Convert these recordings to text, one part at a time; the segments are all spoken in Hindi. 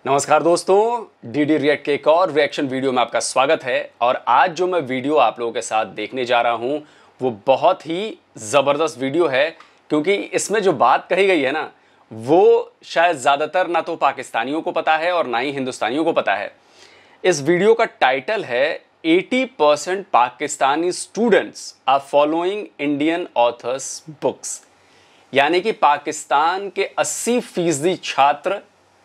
नमस्कार दोस्तों, डीडी रिएक्ट के एक और रिएक्शन वीडियो में आपका स्वागत है। और आज जो मैं वीडियो आप लोगों के साथ देखने जा रहा हूं वो बहुत ही ज़बरदस्त वीडियो है, क्योंकि इसमें जो बात कही गई है ना वो शायद ज़्यादातर ना तो पाकिस्तानियों को पता है और ना ही हिंदुस्तानियों को पता है। इस वीडियो का टाइटल है 80% Pakistani students are following Indian authors books, यानी कि पाकिस्तान के 80% छात्र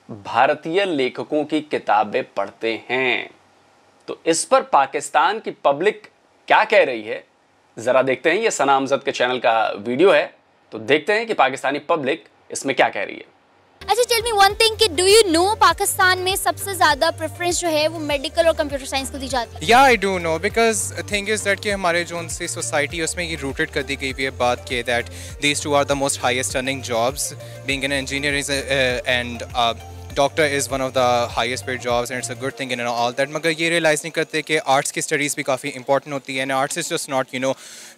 भारतीय लेखकों की किताबें पढ़ते हैं। तो इस पर पाकिस्तान की पब्लिक क्या कह रही है, जरा देखते हैं। ये सना अमजद के चैनल का वीडियो है, तो देखते हैं कि पाकिस्तानी पब्लिक इसमें क्या कह रही है। अच्छा, टेल मी वन थिंग कि डू यू नो पाकिस्तान में सबसे ज्यादा प्रेफरेंस जो है वो मेडिकल और कंप्यूटर साइंस को दी जाती है? या I do know, because thing is that कि हमारे जो उनसे सोसाइटी उसमें ये रूटेड कर दी गई हुई है बात के that these two are the most highest earning jobs, being an engineer and doctor is one of the highest paid jobs and it's a good thing and all that. मगर ये रियलाइज़ नहीं करते कि आर्ट्स की स्टडीज़ भी काफ़ी इंपॉर्टेंट होती है and arts is just not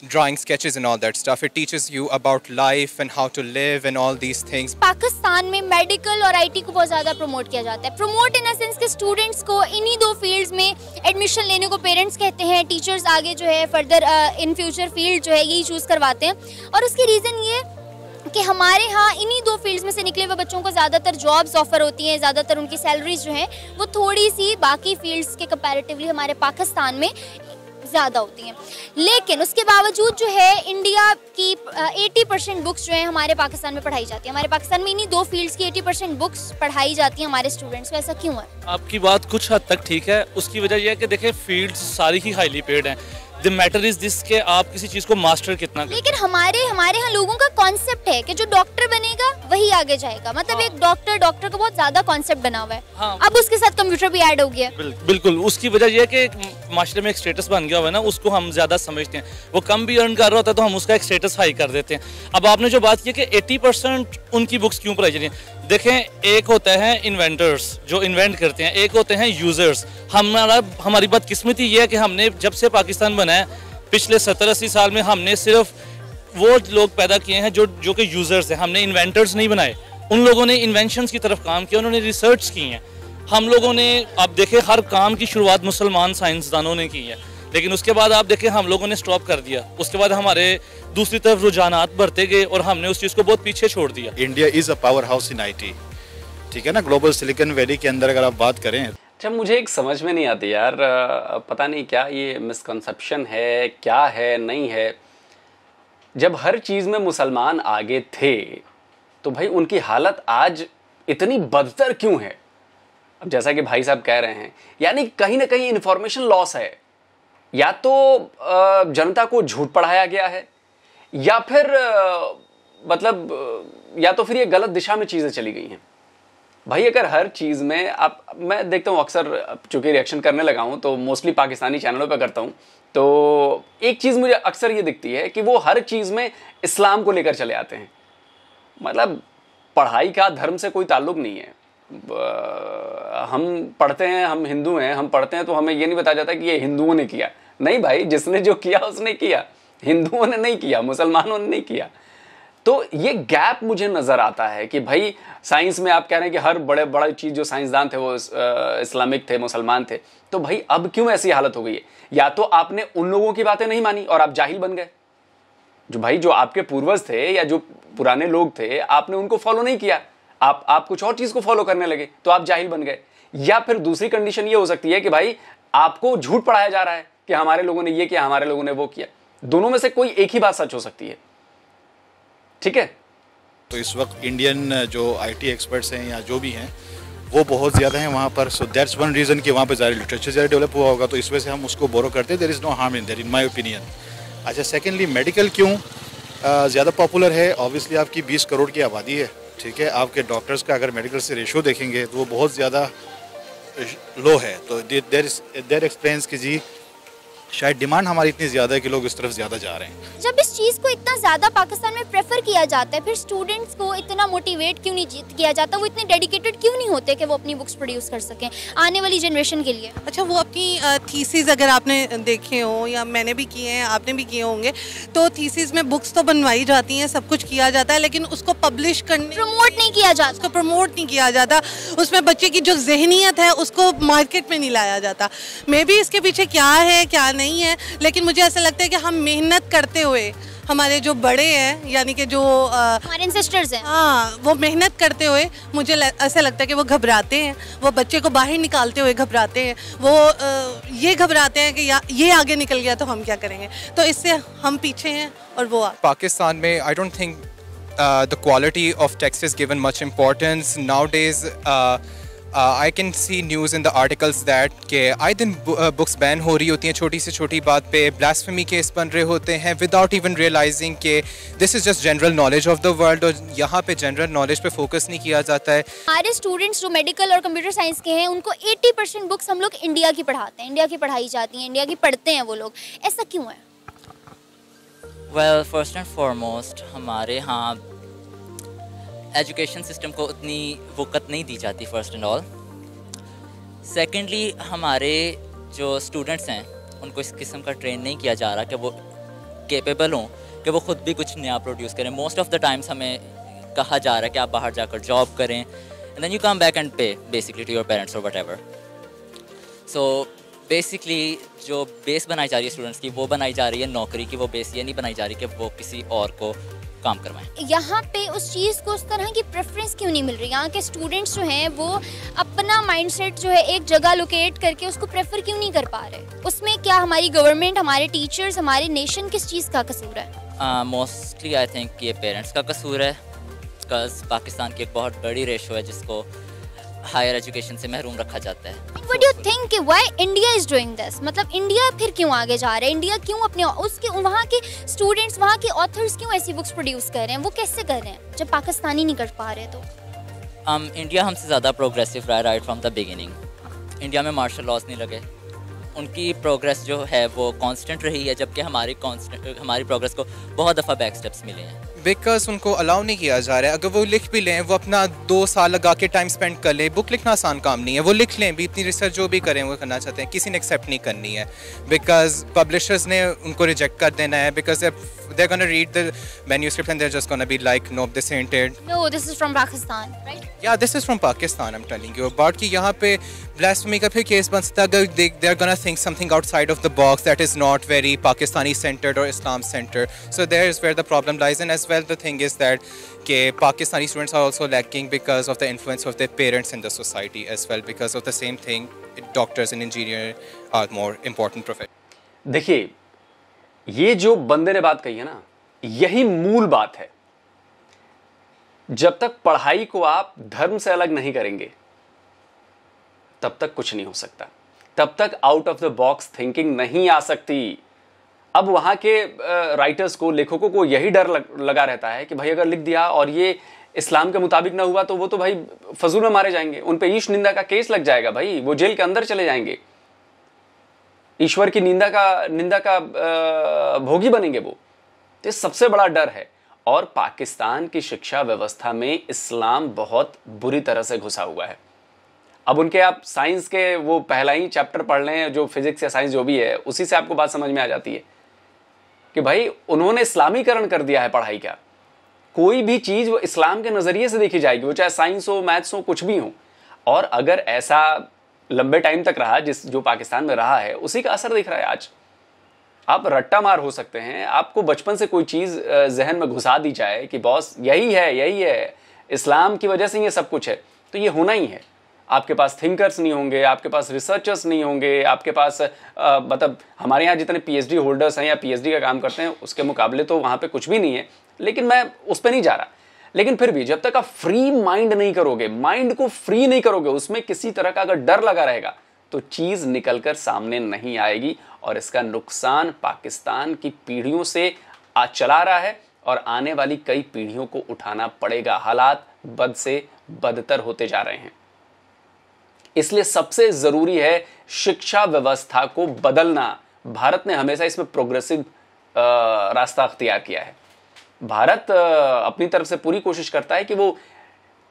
drawing sketches and all that stuff. It teaches you about life and how to live and all these things. Pakistan में मेडिकल और आईटी को बहुत ज़्यादा प्रमोट किया जाता है। प्रमोट इन द सेंस के स्टूडेंट्स को इन्हीं दो फील्ड्स में एडमिशन लेने को पेरेंट्स कहते हैं, टीचर्स आगे जो है फर्दर इन फ्यूचर फील्ड जो है यही चूज़ करवाते हैं। और उसकी रीज़न ये कि हमारे यहाँ इन्हीं दो फील्ड्स में से निकले हुए बच्चों को ज़्यादातर जॉब्स ऑफर होती हैं, ज़्यादातर उनकी सैलरीज जो हैं वो थोड़ी सी बाकी फील्ड्स के कंपैरेटिवली हमारे पाकिस्तान में ज़्यादा होती हैं। लेकिन उसके बावजूद जो है इंडिया की 80% बुक्स जो है हमारे पाकिस्तान में पढ़ाई जाती है। हमारे पाकिस्तान में इन्हीं दो फील्ड्स की 80% बुक्स पढ़ाई जाती हैं हमारे स्टूडेंट्स को। ऐसा क्यों है? आपकी बात कुछ हद तक ठीक है। उसकी वजह यह है कि देखें फील्ड्स सारी ही हाईली पेड हैं। द मैटर इज दिस के आप किसी चीज़ को मास्टर कितना करें। लेकिन हमारे यहाँ लोगों का कॉन्सेप्ट है कि जो डॉक्टर बनेगा वही आगे जाएगा। मतलब एक डॉक्टर का बहुत ज्यादा कॉन्सेप्ट बना हुआ है। हाँ। अब उसके साथ कंप्यूटर भी ऐड हो गया। बिल्कुल, उसकी वजह यह है कि माशरे में एक स्टेटस बन गया हुआ है ना, उसको हम ज्यादा समझते हैं। वो कम भी अर्न कर रहा होता है तो हम उसका एक स्टेटस हाई कर देते हैं। अब आपने जो बात की कि 80% उनकी बुक्स क्यों पढ़ाई जाती हैं, देखें एक होता है इन्वेंटर्स जो इन्वेंट करते हैं, एक होते हैं यूजर्स। हमारी बदकिस्मती ये है कि हमने जब से पाकिस्तान बना है पिछले 70-80 साल में हमने सिर्फ वो लोग पैदा किए हैं जो कि यूजर्स हैं। हमने इन्वेंटर्स नहीं बनाए। उन लोगों ने इन्वेंशंस की तरफ काम किया, उन्होंने रिसर्च की हैं। हम लोगों ने अब देखे हर काम की शुरुआत मुसलमान साइंसदानों ने की है, लेकिन उसके बाद आप देखें हम लोगों ने स्टॉप कर दिया। उसके बाद हमारे दूसरी तरफ रुझानात बढ़ते गए और हमने उस चीज़ को बहुत पीछे छोड़ दिया। India is a power house in IT, ठीक है ना। ग्लोबल सिलिकॉन वैली के अंदर अगर आप बात करें, अच्छा, मुझे एक समझ में नहीं आती यार, पता नहीं क्या ये मिसकंसेप्शन है, क्या है, नहीं है। जब हर चीज़ में मुसलमान आगे थे तो भाई उनकी हालत आज इतनी बदतर क्यों है? अब जैसा कि भाई साहब कह रहे हैं, यानी कहीं ना कहीं इंफॉर्मेशन लॉस है। या तो जनता को झूठ पढ़ाया गया है, या फिर या तो फिर ये गलत दिशा में चीज़ें चली गई हैं। भाई अगर हर चीज़ में मैं देखता हूँ अक्सर, चूँकि रिएक्शन करने लगा हूँ तो मोस्टली पाकिस्तानी चैनलों पे करता हूँ, तो एक चीज़ मुझे अक्सर ये दिखती है कि वो हर चीज़ में इस्लाम को लेकर चले आते हैं। मतलब पढ़ाई का धर्म से कोई ताल्लुक़ नहीं है। हम पढ़ते हैं, हम हिंदू हैं, हम पढ़ते हैं तो हमें ये नहीं बताया जाता कि ये हिंदुओं ने किया। नहीं भाई, जिसने जो किया उसने किया, हिंदुओं ने नहीं किया, मुसलमानों ने नहीं किया। तो ये गैप मुझे नज़र आता है कि भाई साइंस में आप कह रहे हैं कि हर बड़े चीज़ जो साइंसदान थे वो इस्लामिक थे, मुसलमान थे। तो भाई अब क्यों ऐसी हालत हो गई है? या तो आपने उन लोगों की बातें नहीं मानी और आप जाहिल बन गए, जो आपके पूर्वज थे या जो पुराने लोग थे, आपने उनको फॉलो नहीं किया, आप कुछ और चीज़ को फॉलो करने लगे तो आप जाहिल बन गए। या फिर दूसरी कंडीशन ये हो सकती है कि भाई आपको झूठ पढ़ाया जा रहा है कि हमारे लोगों ने ये किया, हमारे लोगों ने वो किया। दोनों में से कोई एक ही बात सच हो सकती है, ठीक है। तो इस वक्त इंडियन जो IT एक्सपर्ट्स हैं या जो भी हैं वो बहुत ज़्यादा हैं वहाँ पर। सो दैट्स वन रीज़न कि वहाँ पर ज़्यादा लिटरेचर ज़्यादा डेवलप हुआ होगा, तो इस वजह से हम उसको बोरो करते हैं। There is no harm in that in my opinion. अच्छा, सेकेंडली मेडिकल क्यों ज़्यादा पॉपुलर है? ऑब्वियसली आपकी 20 करोड़ की आबादी है, ठीक है। आपके डॉक्टर्स का अगर मेडिकल से रेशो देखेंगे तो वो बहुत ज़्यादा लो है। तो देयर एक्सप्लेन्स कि जी शायद डिमांड हमारी इतनी ज़्यादा है कि लोग इस तरफ ज़्यादा जा रहे हैं। जब इस चीज़ को इतना ज़्यादा पाकिस्तान में प्रेफर किया जाता है, फिर स्टूडेंट्स को इतना मोटिवेट क्यों नहीं किया जाता, वो इतने डेडिकेटेड क्यों नहीं होते कि वो अपनी बुक्स प्रोड्यूस कर सकें आने वाली जनरेशन के लिए? अच्छा, वो अपनी थीसिस अगर आपने देखे हो या मैंने भी किए हैं, आपने भी किए होंगे, तो थीसिस में बुक्स तो बनवाई जाती हैं, सब कुछ किया जाता है, लेकिन उसको पब्लिश करने, प्रमोट नहीं किया जाता, उसको प्रमोट नहीं किया जाता, उसमें बच्चे की जो जहनीत है उसको मार्केट में नहीं लाया जाता। मे बी इसके पीछे क्या है क्या नहीं है, लेकिन मुझे ऐसा लगता है कि हम मेहनत करते हुए, हमारे जो बड़े हैं यानी कि जो हमारे एंसेस्टर्स हैं, हाँ, वो मेहनत करते हुए मुझे ऐसा लगता है कि वो घबराते हैं, वो बच्चे को बाहर निकालते हुए घबराते हैं, वो ये घबराते हैं कि ये आगे निकल गया तो हम क्या करेंगे, तो इससे हम पीछे हैं और वो पाकिस्तान में I don't think the quality of text is given much importance nowadays. I can see news in the articles that के आए दिन बुक्स बैन हो रही होती हैं छोटी से छोटी बात पे, ब्लास्फेमी केस बन रहे होते हैं without even realizing कि this is just general knowledge of the world, और यहाँ पे जनरल नॉलेज पे फोकस नहीं किया जाता है। हमारे स्टूडेंट्स जो मेडिकल और कंप्यूटर साइंस के हैं उनको 80% बुक्स हम लोग इंडिया की पढ़ाते हैं, इंडिया की पढ़ाई जाती हैं, इंडिया की पढ़ते हैं वो लोग, ऐसा क्यों है? वेल, फर्स्ट एंड फॉरमोस्ट हमारे यहाँ एजुकेशन सिस्टम को उतनी वक़्त नहीं दी जाती, फर्स्ट एंड ऑल। सेकेंडली, हमारे जो स्टूडेंट्स हैं उनको इस किस्म का ट्रेन नहीं किया जा रहा कि वो केपेबल हों कि वो ख़ुद भी कुछ नया प्रोड्यूस करें। मोस्ट ऑफ द टाइम्स हमें कहा जा रहा है कि आप बाहर जाकर जॉब करें and then you come back and pay basically to your parents और व्हाटएवर। सो बेसिकली जो बेस बनाई जा रही है स्टूडेंट्स की, वो बनाई जा रही है नौकरी की, वो बेस ये नहीं बनाई जा रही कि वो किसी और को काम करवाएं। यहाँ पे उस चीज़ को उस तरह की प्रेफरेंस क्यों नहीं मिल रही? यहाँ के स्टूडेंट्स जो हैं वो अपना माइंडसेट जो है एक जगह लोकेट करके उसको प्रेफर क्यों नहीं कर पा रहे? उसमें क्या हमारी गवर्नमेंट, हमारे टीचर्स, हमारे नेशन किस चीज़ का कसूर है? मोस्टली आई थिंक ये पेरेंट्स का कसूर है, बिकॉज पाकिस्तान की एक बहुत बड़ी रेशो है जिसको हायर एजुकेशन से महरूम रखा जाता है। What do you think why India is doing this? मतलब इंडिया फिर क्यों आगे जा रहा है? इंडिया क्यों अपने उसके वहाँ के स्टूडेंट्स, वहाँ के ऑथर्स क्यों ऐसी बुक्स प्रोड्यूस कर रहे हैं? वो कैसे कर रहे हैं जब पाकिस्तानी नहीं कर पा रहे? तो इंडिया हमसे ज़्यादा प्रोग्रेसिव रहा है right from the beginning. India में मार्शल लॉज नहीं लगे, उनकी प्रोग्रेस जो है वो कांस्टेंट रही है, जबकि हमारी प्रोग्रेस को बहुत दफ़ा बैक स्टेप्स मिले हैं। बिकॉज उनको अलाउ नहीं किया जा रहा है। अगर वो लिख भी लें, वो अपना 2 साल लगा के टाइम स्पेंड कर लें, बुक लिखना आसान काम नहीं है, वो लिख लें भी, इतनी रिसर्च जो भी करें वो करना चाहते हैं, किसी ने एक्सेप्ट नहीं करनी है बिकॉज पब्लिशर्स ने उनको रिजेक्ट कर देना है, because they're gonna read the manuscript and they're just gonna be like, nope, this ain't it. No, this is from Pakistan, right? Yeah, this is from Pakistan, I'm telling you about कि यहाँ पे blasphemy का फिर केस बन सकता है अगर they're gonna think something outside of the box that is not very Pakistani centered or Islam centered. So there is where the problem lies, and as well the thing is that कि Pakistani students are also lacking because of the influence of their parents in the society as well, because of the same thing, doctors and engineers are more important professions. देखिए, ये जो बंदे ने बात कही है ना, यही मूल बात है। जब तक पढ़ाई को आप धर्म से अलग नहीं करेंगे तब तक कुछ नहीं हो सकता, तब तक out of the box thinking नहीं आ सकती। अब वहां के राइटर्स को, लेखकों को यही डर लगा रहता है कि भाई अगर लिख दिया और ये इस्लाम के मुताबिक ना हुआ तो वो तो भाई फजूल में मारे जाएंगे, उन पे ईश निंदा का केस लग जाएगा, भाई वो जेल के अंदर चले जाएंगे, ईश्वर की निंदा का भोगी बनेंगे वो। तो सबसे बड़ा डर है। और पाकिस्तान की शिक्षा व्यवस्था में इस्लाम बहुत बुरी तरह से घुसा हुआ है। अब उनके आप साइंस के वो पहला ही चैप्टर पढ़ लें, जो फिजिक्स या साइंस जो भी है, उसी से आपको बात समझ में आ जाती है कि भाई उन्होंने इस्लामीकरण कर दिया है पढ़ाई का। कोई भी चीज वो इस्लाम के नजरिए से देखी जाएगी, वो चाहे साइंस हो, मैथ्स हो, कुछ भी हो। और अगर ऐसा लंबे टाइम तक रहा जो पाकिस्तान में रहा है, उसी का असर दिख रहा है आज। आप रट्टा मार हो सकते हैं, आपको बचपन से कोई चीज जहन में घुसा दी जाए कि बॉस यही है, इस्लाम की वजह से ये सब कुछ है, तो ये होना ही है। आपके पास थिंकर्स नहीं होंगे, आपके पास रिसर्चर्स नहीं होंगे, आपके पास मतलब हमारे यहाँ जितने पीएचडी होल्डर्स हैं या पीएचडी का काम करते हैं उसके मुकाबले तो वहाँ पे कुछ भी नहीं है, लेकिन मैं उस पर नहीं जा रहा। लेकिन फिर भी जब तक आप फ्री माइंड नहीं करोगे, माइंड को फ्री नहीं करोगे, उसमें किसी तरह का अगर डर लगा रहेगा तो चीज निकलकर सामने नहीं आएगी। और इसका नुकसान पाकिस्तान की पीढ़ियों से आज चला रहा है और आने वाली कई पीढ़ियों को उठाना पड़ेगा। हालात बद से बदतर होते जा रहे हैं, इसलिए सबसे जरूरी है शिक्षा व्यवस्था को बदलना। भारत ने हमेशा इसमें प्रोग्रेसिव रास्ता अख्तियार किया है। भारत अपनी तरफ से पूरी कोशिश करता है कि वो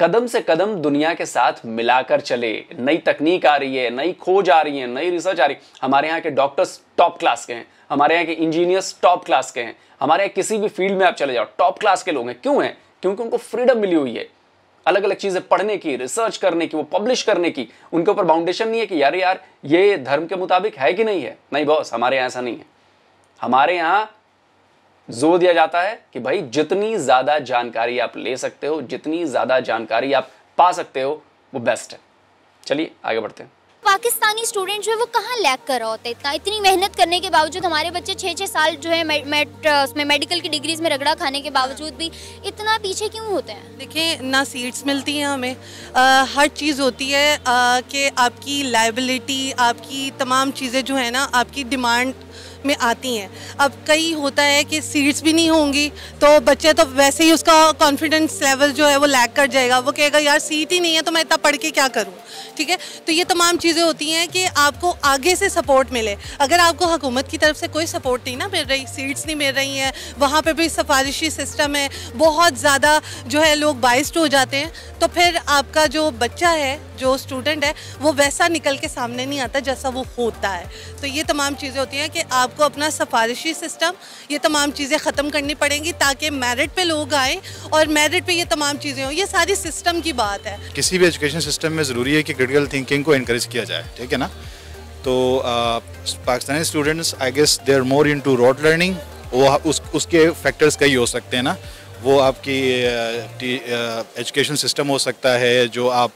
कदम से कदम दुनिया के साथ मिलाकर चले। नई तकनीक आ रही है, नई खोज आ रही है, नई रिसर्च आ रही है। हमारे यहाँ के डॉक्टर्स टॉप क्लास के हैं, हमारे यहाँ के इंजीनियर्स टॉप क्लास के हैं, हमारे यहाँ किसी भी फील्ड में आप चले जाओ टॉप क्लास के लोग हैं। क्यों हैं? क्योंकि उनको फ्रीडम मिली हुई है अलग अलग चीजें पढ़ने की, रिसर्च करने की, वो पब्लिश करने की। उनके ऊपर बाउंडेशन नहीं है कि यार ये धर्म के मुताबिक है कि नहीं है। नहीं बॉस, हमारे यहाँ ऐसा नहीं है। हमारे यहाँ जोर दिया जाता है कि भाई जितनी ज्यादा जानकारी आप ले सकते हो, जितनी ज्यादा जानकारी आप पा सकते हो, वो बेस्ट है। चलिए आगे बढ़ते हैं। पाकिस्तानी स्टूडेंट जो है वो कहाँ लैग कर रहा होता है? इतनी मेहनत करने के बावजूद हमारे बच्चे 6-6 साल जो है उसमें मेडिकल की डिग्रीज में रगड़ा खाने के बावजूद भी इतना पीछे क्यों होते हैं? देखिए, ना सीट्स मिलती हैं हमें, हर चीज़ होती है कि आपकी लायबिलिटी, आपकी तमाम चीज़ें जो है ना आपकी डिमांड में आती हैं। अब कई होता है कि सीट्स भी नहीं होंगी तो बच्चे तो वैसे ही उसका कॉन्फिडेंस लेवल जो है वो लैग कर जाएगा। वो कहेगा यार सीट ही नहीं है तो मैं इतना पढ़ के क्या करूं। ठीक है, तो ये तमाम चीज़ें होती हैं कि आपको आगे से सपोर्ट मिले। अगर आपको हुकूमत की तरफ से कोई सपोर्ट नहीं ना मिल रही, सीट्स नहीं मिल रही हैं, वहाँ पर भी सिफारिशी सिस्टम है, बहुत ज़्यादा जो है लोग बाइस्ड हो जाते हैं, तो फिर आपका जो बच्चा है, जो स्टूडेंट है, वो वैसा निकल के सामने नहीं आता जैसा वो होता है। तो ये तमाम चीज़ें होती हैं कि आपको अपना सिफारिशी सिस्टम, ये तमाम चीज़ें ख़त्म करनी पड़ेंगी ताकि मेरिट पे लोग आए और मेरिट पे ये तमाम चीज़ें हो। ये सारी सिस्टम की बात है। किसी भी एजुकेशन सिस्टम में ज़रूरी है कि क्रिटिकल थिंकिंग को इनकरेज किया जाए, ठीक है ना। तो Pakistani students I guess they are more into rote learning. वो उसके फैक्टर्स कई हो सकते हैं ना। वो आपकी एजुकेशन सिस्टम हो सकता है, जो आप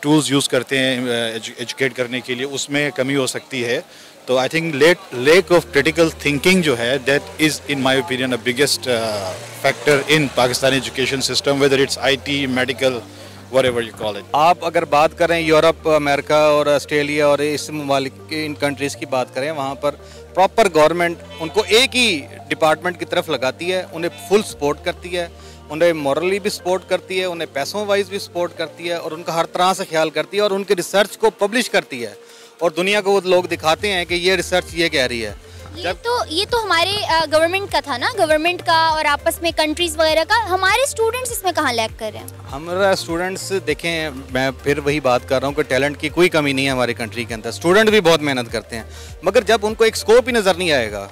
टूल्स यूज़ करते हैं एजुकेट करने के लिए, उसमें कमी हो सकती है। तो I think lake of critical thinking जो है that is in my opinion the biggest factor in Pakistani education system, whether it's IT, medical, whatever you call it. आप अगर बात करें यूरोप, अमेरिका और ऑस्ट्रेलिया और इस ममालिक के इन कंट्रीज़ की बात करें, वहाँ पर प्रॉपर गवर्नमेंट उनको एक ही डिपार्टमेंट की तरफ लगाती है, उन्हें फुल सपोर्ट करती है, उन्हें मॉरली भी सपोर्ट करती है, उन्हें पैसों वाइज भी सपोर्ट करती है और उनका हर तरह से ख्याल करती है और उनके रिसर्च को पब्लिश करती है और दुनिया को वो लोग दिखाते हैं कि ये रिसर्च ये कह रही है। ये तो हमारे गवर्नमेंट का था ना, गवर्नमेंट का और आपस में कंट्रीज वगैरह का। हमारे स्टूडेंट्स इसमें कहाँ लैग कर रहे हैं? हमारा स्टूडेंट्स देखें, मैं फिर वही बात कर रहा हूँ कि टैलेंट की कोई कमी नहीं है हमारी कंट्री के अंदर। स्टूडेंट भी बहुत मेहनत करते हैं, मगर जब उनको एक स्कोप ही नज़र नहीं आएगा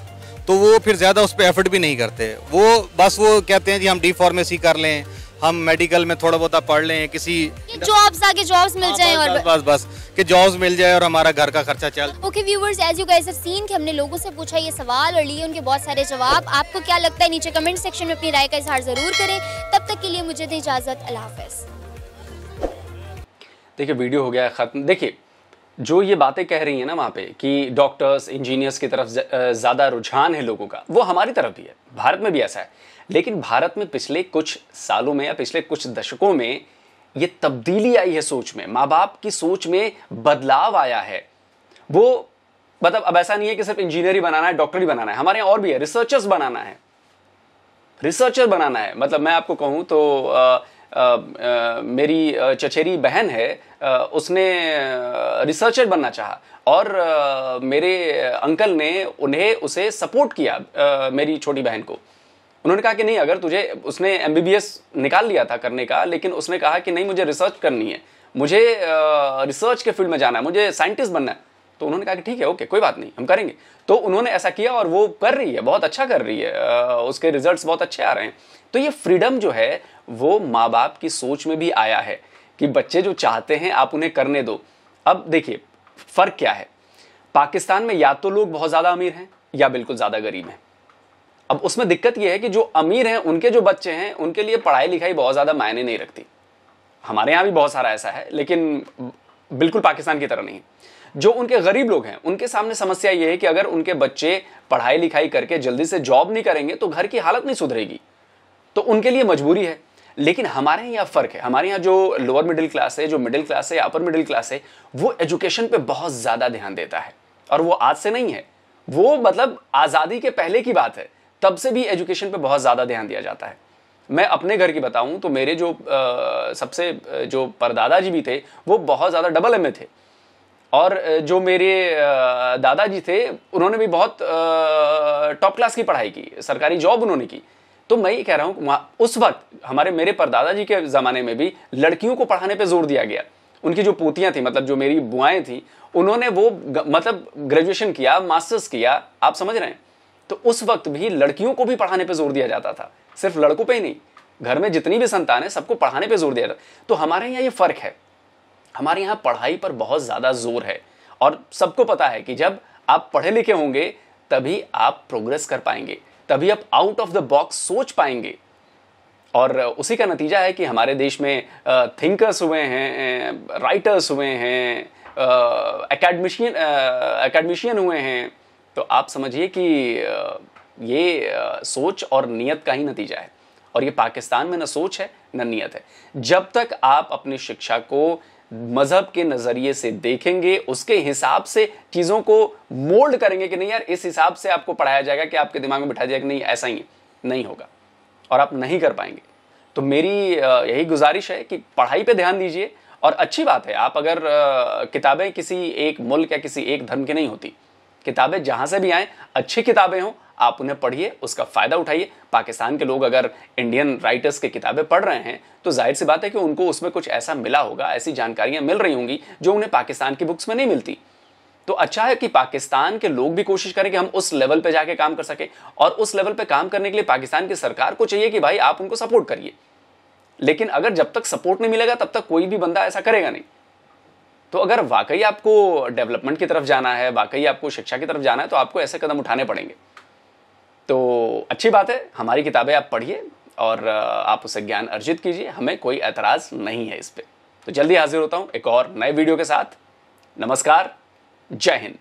तो वो फिर ज़्यादा उस पर एफर्ट भी नहीं करते। वो बस वो कहते हैं जी हम D-Pharmacy कर लें, हम मेडिकल में थोड़ा बहुत पढ़ लें, किसी जॉब्स आगे जॉब्स मिल जाएं और बस कि जॉब्स मिल जाए और हमारा घर का खर्चा चल। Okay viewers, as you guys have seen कि हमने लोगों से पूछा ये सवाल और लिए उनके बहुत सारे जवाब। आपको क्या लगता है नीचे कमेंट सेक्शन में अपनी राय का इजहार जरूर करें। तब तक के लिए मुझे दें इजाजत। अल्लाह हाफिज़। देखिए वीडियो हो गया खत्म। देखिए जो ये बातें कह रही हैं ना वहाँ पे कि डॉक्टर्स, इंजीनियर्स की तरफ ज़्यादा रुझान है लोगों का, वो हमारी तरफ भी है, भारत में भी ऐसा है। लेकिन भारत में पिछले कुछ सालों में या पिछले कुछ दशकों में ये तब्दीली आई है सोच में, माँ बाप की सोच में बदलाव आया है। वो मतलब अब ऐसा नहीं है कि सिर्फ इंजीनियर ही बनाना है, डॉक्टर ही बनाना है, हमारे यहाँ और भी है, रिसर्चर्स बनाना है, रिसर्चर बनाना है। मतलब मैं आपको कहूँ तो मेरी चचेरी बहन है, उसने रिसर्चर बनना चाहा और मेरे अंकल ने उसे सपोर्ट किया, मेरी छोटी बहन को। उन्होंने कहा कि नहीं, अगर तुझे, उसने MBBS निकाल लिया था करने का, लेकिन उसने कहा कि नहीं मुझे रिसर्च करनी है, मुझे रिसर्च के फील्ड में जाना है, मुझे साइंटिस्ट बनना है। तो उन्होंने कहा कि ठीक है, ओके, कोई बात नहीं, हम करेंगे। तो उन्होंने ऐसा किया और वो कर रही है, बहुत अच्छा कर रही है, उसके रिजल्ट्स बहुत अच्छे आ रहे हैं। तो ये फ्रीडम जो है वो माँ बाप की सोच में भी आया है कि बच्चे जो चाहते हैं आप उन्हें करने दो। अब देखिए फ़र्क क्या है, पाकिस्तान में या तो लोग बहुत ज़्यादा अमीर हैं या बिल्कुल ज़्यादा गरीब हैं। अब उसमें दिक्कत यह है कि जो अमीर हैं उनके जो बच्चे हैं उनके लिए पढ़ाई लिखाई बहुत ज़्यादा मायने नहीं रखती। हमारे यहाँ भी बहुत सारा ऐसा है, लेकिन बिल्कुल पाकिस्तान की तरह नहीं। जो उनके गरीब लोग हैं उनके सामने समस्या ये है कि अगर उनके बच्चे पढ़ाई लिखाई करके जल्दी से जॉब नहीं करेंगे तो घर की हालत नहीं सुधरेगी, तो उनके लिए मजबूरी है। लेकिन हमारे यहाँ फ़र्क है, हमारे यहाँ जो लोअर मिडिल क्लास है, जो मिडिल क्लास है, अपर मिडिल क्लास है, वो एजुकेशन पे बहुत ज़्यादा ध्यान देता है। और वो आज से नहीं है, वो मतलब आज़ादी के पहले की बात है, तब से भी एजुकेशन पे बहुत ज़्यादा ध्यान दिया जाता है। मैं अपने घर की बताऊं तो मेरे जो सबसे जो परदादा जी भी थे वो बहुत ज़्यादा डबल MA थे और जो मेरे दादाजी थे उन्होंने भी बहुत टॉप क्लास की पढ़ाई की, सरकारी जॉब उन्होंने की। तो मैं ये कह रहा हूँ उस वक्त मेरे परदादा जी के ज़माने में भी लड़कियों को पढ़ाने पे जोर दिया गया। उनकी जो पोतियाँ थी, मतलब जो मेरी बुआएं थी, उन्होंने वो मतलब ग्रेजुएशन किया, मास्टर्स किया, आप समझ रहे हैं। तो उस वक्त भी लड़कियों को भी पढ़ाने पे जोर दिया जाता था, सिर्फ लड़कों पे ही नहीं, घर में जितनी भी संतान है सबको पढ़ाने पे जोर दिया जाता। तो हमारे यहाँ ये फ़र्क है, हमारे यहाँ पढ़ाई पर बहुत ज़्यादा जोर है और सबको पता है कि जब आप पढ़े लिखे होंगे तभी आप प्रोग्रेस कर पाएंगे, तभी आप आउट ऑफ द बॉक्स सोच पाएंगे। और उसी का नतीजा है कि हमारे देश में थिंकर्स हुए हैं, राइटर्स हुए हैं, एकेडमिशियन हुए हैं। तो आप समझिए कि ये सोच और नीयत का ही नतीजा है। और ये पाकिस्तान में न सोच है न नीयत है। जब तक आप अपनी शिक्षा को मजहब के नज़रिए से देखेंगे, उसके हिसाब से चीज़ों को मोल्ड करेंगे कि नहीं यार इस हिसाब से आपको पढ़ाया जाएगा कि आपके दिमाग में बिठा जाएगा कि नहीं ऐसा ही है, नहीं होगा और आप नहीं कर पाएंगे। तो मेरी यही गुजारिश है कि पढ़ाई पे ध्यान दीजिए। और अच्छी बात है, आप अगर किताबें किसी एक मुल्क या किसी एक धर्म की नहीं होती, किताबें जहाँ से भी आएँ, अच्छी किताबें हों, आप उन्हें पढ़िए, उसका फ़ायदा उठाइए। पाकिस्तान के लोग अगर इंडियन राइटर्स की किताबें पढ़ रहे हैं तो जाहिर सी बात है कि उनको उसमें कुछ ऐसा मिला होगा, ऐसी जानकारियाँ मिल रही होंगी जो उन्हें पाकिस्तान की बुक्स में नहीं मिलती। तो अच्छा है कि पाकिस्तान के लोग भी कोशिश करें कि हम उस लेवल पे जाके काम कर सकें। और उस लेवल पे काम करने के लिए पाकिस्तान की सरकार को चाहिए कि भाई आप उनको सपोर्ट करिए। लेकिन अगर जब तक सपोर्ट नहीं मिलेगा तब तक कोई भी बंदा ऐसा करेगा नहीं। तो अगर वाकई आपको डेवलपमेंट की तरफ जाना है, वाकई आपको शिक्षा की तरफ जाना है, तो आपको ऐसे कदम उठाने पड़ेंगे। तो अच्छी बात है, हमारी किताबें आप पढ़िए और आप उससे ज्ञान अर्जित कीजिए, हमें कोई एतराज़ नहीं है इस पर। तो जल्दी हाजिर होता हूँ एक और नए वीडियो के साथ। नमस्कार, जय हिंद।